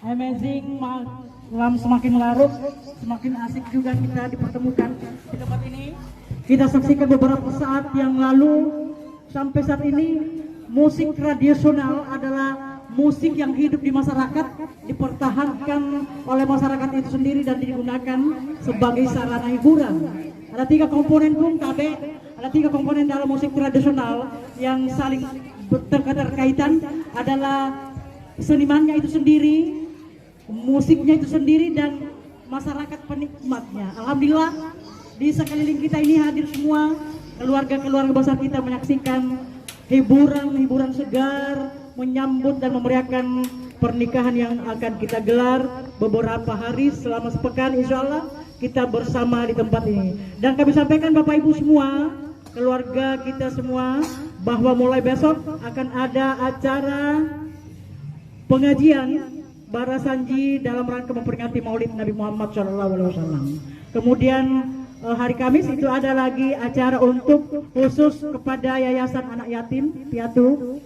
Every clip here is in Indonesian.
amazing, semakin larut, semakin asik juga kita dipertemukan di tempat ini. Kita saksikan beberapa saat yang lalu sampai saat ini musik tradisional adalah musik yang hidup di masyarakat, dipertahankan oleh masyarakat itu sendiri dan digunakan sebagai sarana hiburan. Ada 3 komponen Bung KB, ada 3 komponen dalam musik tradisional yang saling berkaitan, adalah senimannya itu sendiri, musiknya itu sendiri, dan masyarakat penikmatnya. Alhamdulillah di sekeliling kita ini hadir semua keluarga-keluarga besar kita menyaksikan hiburan segar, menyambut dan memeriahkan pernikahan yang akan kita gelar beberapa hari selama sepekan, insya Allah kita bersama di tempat ini. Dan kami sampaikan Bapak Ibu semua, keluarga kita semua, bahwa mulai besok akan ada acara pengajian Barasanji dalam rangka memperingati Maulid Nabi Muhammad SAW. Kemudian hari Kamis itu ada lagi acara untuk khusus kepada Yayasan Anak Yatim Piatu.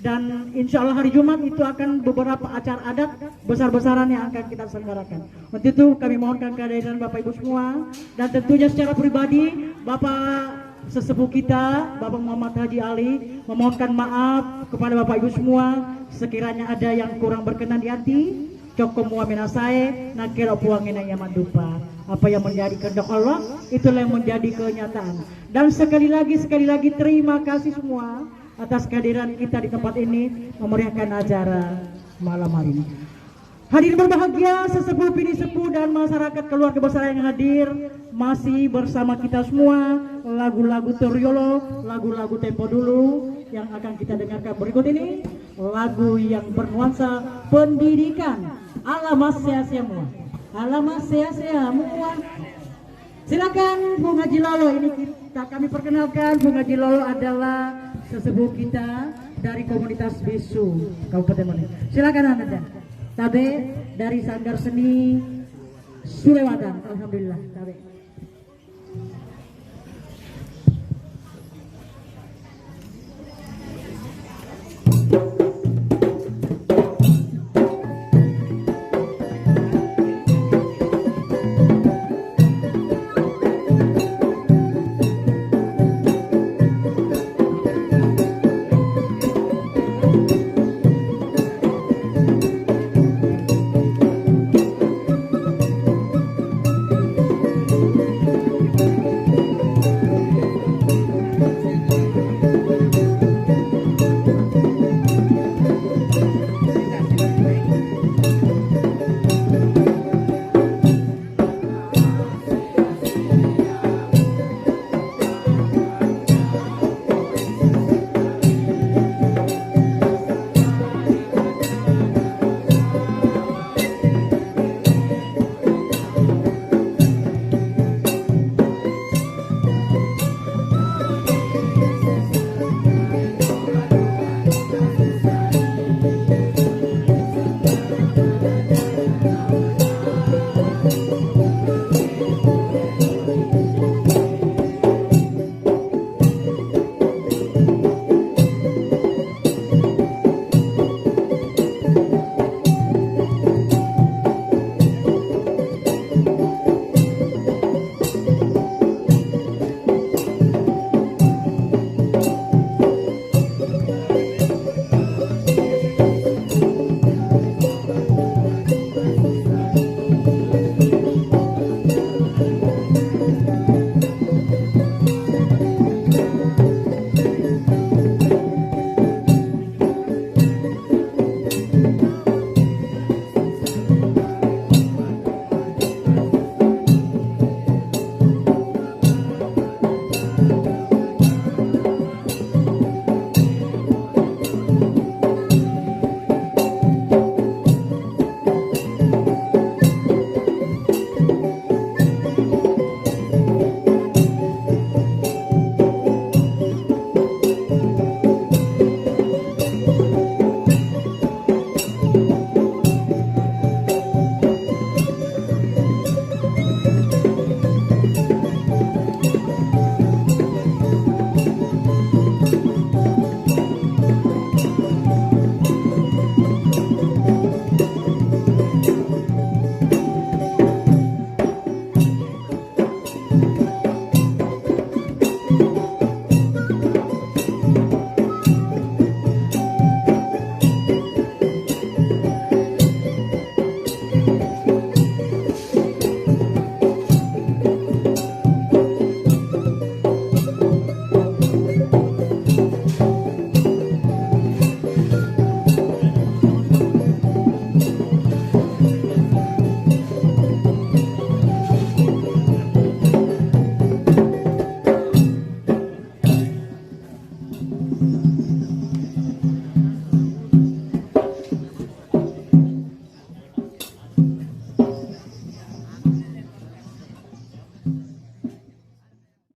Dan insya Allah hari Jumat itu akan beberapa acara adat besar-besaran yang akan kita selenggarakan. Untuk itu kami mohonkan kehadiran Bapak Ibu semua, dan tentunya secara pribadi Bapak sesepuh kita, Bapak Muhammad Haji Ali, memohonkan maaf kepada Bapak Ibu semua sekiranya ada yang kurang berkenan di hati. Coko mua menasae nakira puangina yaman dupa. Apa yang menjadi kehendak Allah, itulah yang menjadi kenyataan. Dan sekali lagi terima kasih semua atas kehadiran kita di tempat ini memeriahkan acara malam hari ini. Hadirin berbahagia, sesepuh, bini sepuh, dan masyarakat keluarga besar yang hadir, masih bersama kita semua. Lagu-lagu Toriolo, lagu-lagu tempo dulu yang akan kita dengarkan berikut ini, lagu yang bernuansa pendidikan. Alamat sia-sia-mua, alamat sia-sia-mua. Silakan Bung Haji Lolo, ini kami perkenalkan. Bung Haji Lolo adalah sesepuh kita dari komunitas Besu Kabupaten Mone. Silakan Anda. Tabe dari Sanggar Seni Sulewatan. Alhamdulillah. Tabe.